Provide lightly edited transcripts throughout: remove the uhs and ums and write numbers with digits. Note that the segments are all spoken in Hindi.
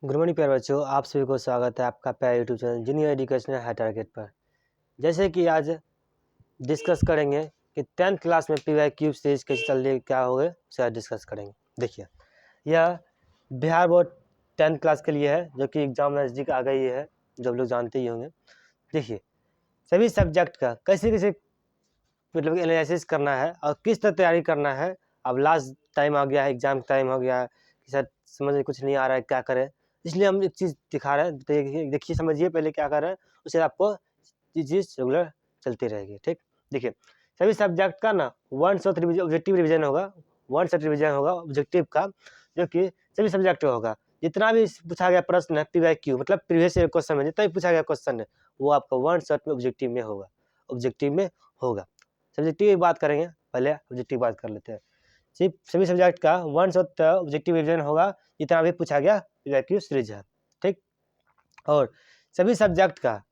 गुड मॉर्निंग प्यारे बच्चों, आप सभी को स्वागत है आपका प्यारा YouTube channel junior educational high target पर। जैसे कि आज डिस्कस करेंगे कि 10th क्लास में पी वाई क्यूब सीरीज कैसे चल रही है, क्या हो गए उसे आज डिस्कस करेंगे। देखिए, यह बिहार बोर्ड 10th क्लास के लिए है, जो कि एग्ज़ाम नज़दीक आ गई है, जो आप लोग जानते ही होंगे। देखिए, सभी सब्जेक्ट का कैसे कैसे मतलब एनालिसिस करना है और किस तरह तैयारी करना है। अब लास्ट टाइम आ गया है, एग्ज़ाम टाइम हो गया है कि सर समझ में कुछ नहीं आ रहा है, क्या करें। इसलिए हम एक चीज़ दिखा रहे हैं, देखिए समझिए पहले क्या कर रहे हैं, उससे आपको ये चीज़ रेगुलर चलती रहेगी। ठीक, देखिए सभी सब्जेक्ट का ना one shot revision, objective revision होगा, वन शॉट रिविजन होगा ऑब्जेक्टिव का, जो कि सभी सब्जेक्ट का होगा। जितना भी पूछा गया प्रश्न है PYQ मतलब प्रीवियस ईयर क्वेश्चन में जितना भी पूछा गया क्वेश्चन है वो आपका वन शॉट में ऑब्जेक्टिव में होगा, ऑब्जेक्टिव में होगा। सब्जेक्टिव की बात करेंगे, पहले ऑब्जेक्टिव बात कर लेते हैं। सिर्फ सभी सब्जेक्ट का वन शॉट ऑब्जेक्टिव रिविजन होगा, जितना भी पूछा गया PYQ सीरीज है। ठीक, और सभी सब्जेक्ट का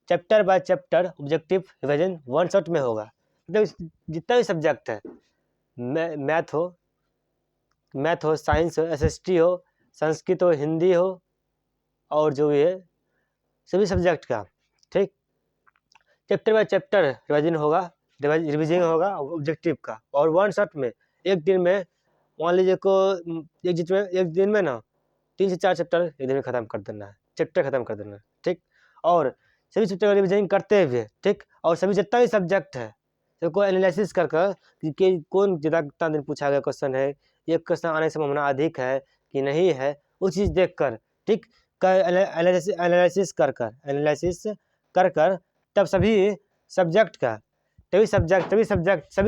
chapter by chapter objective revision one shot में होगा। मतलब जितना भी सब्जेक्ट है, मैथ हो, साइंस हो, SST हो, संस्कृत हो, हिंदी हो, और जो भी है सभी सब्जेक्ट का, ठीक, चैप्टर बाय चैप्टर रिविजन होगा, रिविजन होगा ऑब्जेक्टिव का। और वन शॉट में एक दिन में मान लीजिए को एक दिन में ना 3 से 4 चैप्टर एक दिन में ख़त्म कर देना है, चैप्टर ख़त्म कर देना है। ठीक, और सभी चैप्टर का रिविजन करते हुए, ठीक, और सभी जितना भी सब्जेक्ट है सबको एनालिसिस कर कि कौन ज़्यादा कितना दिन पूछा गया क्वेश्चन है, ये क्वेश्चन आने की संभावना अधिक है कि नहीं है, वो चीज़ देख कर, ठीक, एनालिसिस कर कर तब सभी सब्जेक्ट का सभी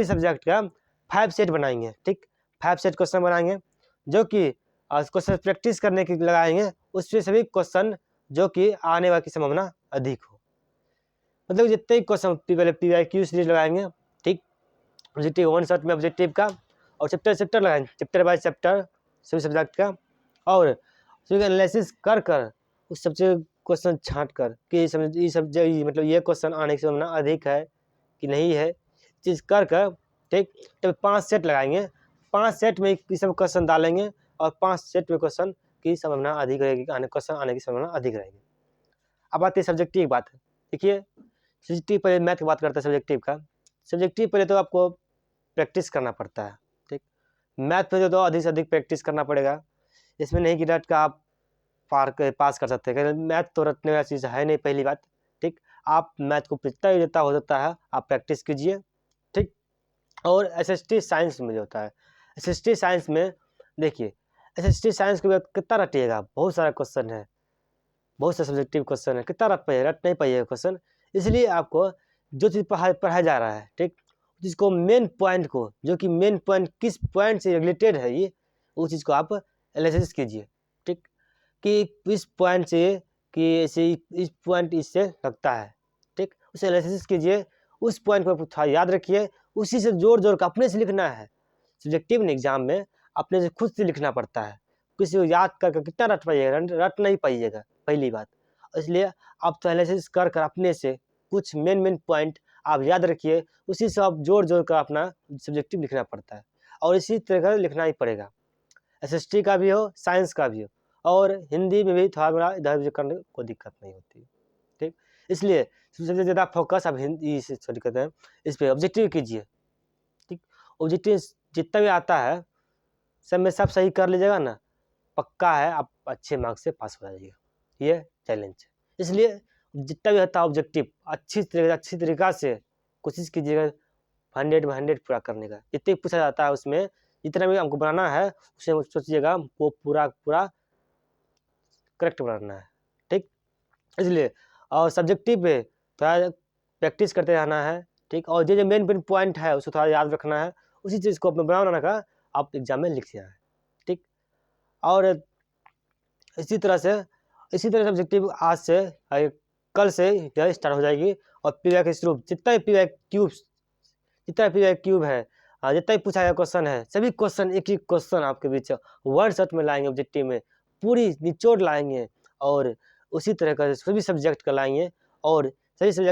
सब्जेक्ट का 5 सेट बनाएंगे। ठीक, 5 सेट क्वेश्चन बनाएंगे, जो कि क्वेश्चन प्रैक्टिस करने के लगाएंगे, उससे सभी क्वेश्चन जो कि आने वाली की संभावना अधिक हो। मतलब जितने ही क्वेश्चन पहले PYQ सीरीज लगाएंगे, ठीक, ऑब्जेक्टिव वन शॉट में ऑब्जेक्टिव का, और चैप्टर लगाएंगे, चैप्टर बाय चैप्टर सभी सब्जेक्ट का, और सभी एनालिसिस कर कर उस सबसे क्वेश्चन छांट कर कि मतलब ये क्वेश्चन आने की संभावना अधिक है कि नहीं है, चीज़ कर कर, ठीक, तब 5 सेट लगाएंगे, 5 सेट में ये सब क्वेश्चन डालेंगे, और 5 सेट में क्वेश्चन की संभावना अधिक रहेगी, क्वेश्चन आने की संभावना अधिक रहेगी। अब आती है सब्जेक्टिव बात। देखिए, सब्जेक्टिव पहले मैथ की बात करते हैं। सब्जेक्टिव का सब्जेक्टिव पहले तो आपको प्रैक्टिस करना पड़ता है। ठीक, मैथ में तो अधिक से अधिक प्रैक्टिस करना पड़ेगा, इसमें नहीं कि रट का आप पास कर सकते हैं, मैथ तो रटने वाली चीज़ है नहीं, पहली बात। ठीक, आप मैथ को जितना जितना हो सकता है आप प्रैक्टिस कीजिए। ठीक, और SST साइंस में जो होता है, SST साइंस में देखिए, SST साइंस के बाद कितना रटिएगा, बहुत सारा क्वेश्चन है, बहुत सारे सब्जेक्टिव क्वेश्चन है, कितना रट नहीं पाइएगा क्वेश्चन। इसलिए आपको जो चीज़ पढ़ाया जा रहा है, ठीक, जिसको मेन पॉइंट को, जो कि मेन पॉइंट किस पॉइंट से रिलेटेड है ये, उस चीज़ को आप एनालिसिस कीजिए। ठीक, कि इस पॉइंट से कि ऐसे इस पॉइंट इससे लगता है, ठीक, उसे एनालिसिस कीजिए, उस पॉइंट को थोड़ा याद रखिए, उसी से जोड़ का अपने से लिखना है। सब्जेक्टिव एग्जाम में अपने से खुद से लिखना पड़ता है, किसी को याद करके कितना रट पाइएगा, रट नहीं पाइएगा, पहली बात। इसलिए आप तो एनालिसिस कर अपने से कुछ मेन पॉइंट आप याद रखिए, उसी से आप जोड़ कर अपना सब्जेक्टिव लिखना पड़ता है, और इसी तरह का लिखना ही पड़ेगा। SST का भी हो, साइंस का भी हो, और हिंदी में भी थोड़ा बड़ा इधर उधर करने में कोई दिक्कत नहीं होती। ठीक, इसलिए सबसे ज़्यादा फोकस आप हिंदी से कहते हैं इस पर ऑब्जेक्टिव कीजिए। ठीक, ऑब्जेक्टिव जितना भी आता है सब में सब सही कर लीजिएगा ना, पक्का है आप अच्छे मार्क्स से पास हो जाइएगा, ये चैलेंज है। इसलिए जितना भी होता है ऑब्जेक्टिव अच्छी तरीक़ा से कोशिश कीजिएगा 100 में 100 पूरा करने का। जितने पूछा जाता है उसमें जितना भी हमको बनाना है उसे सोचिएगा वो पूरा करेक्ट बनाना है। ठीक, इसलिए और सब्जेक्टिव पे थोड़ा प्रैक्टिस करते रहना है। ठीक, और जो मेन पॉइंट है उसको थोड़ा याद रखना है, उसी चीज़ को अपने बनाना का आप एग्जाम में लिख देना है। ठीक, और इसी तरह सब्जेक्टिव आज से कल से स्टार्ट हो जाएगी, और PYQ शुरू जितना भी PYQ है, जितना भी पूछा गया क्वेश्चन है, सभी क्वेश्चन एक क्वेश्चन आपके बीच वन शॉट में लाएंगे, ऑब्जेक्टिव में पूरी निचोड़ लाएंगे, और उसी तरह का सभी सब्जेक्ट का लाएंगे, और सभी सब्जेक्ट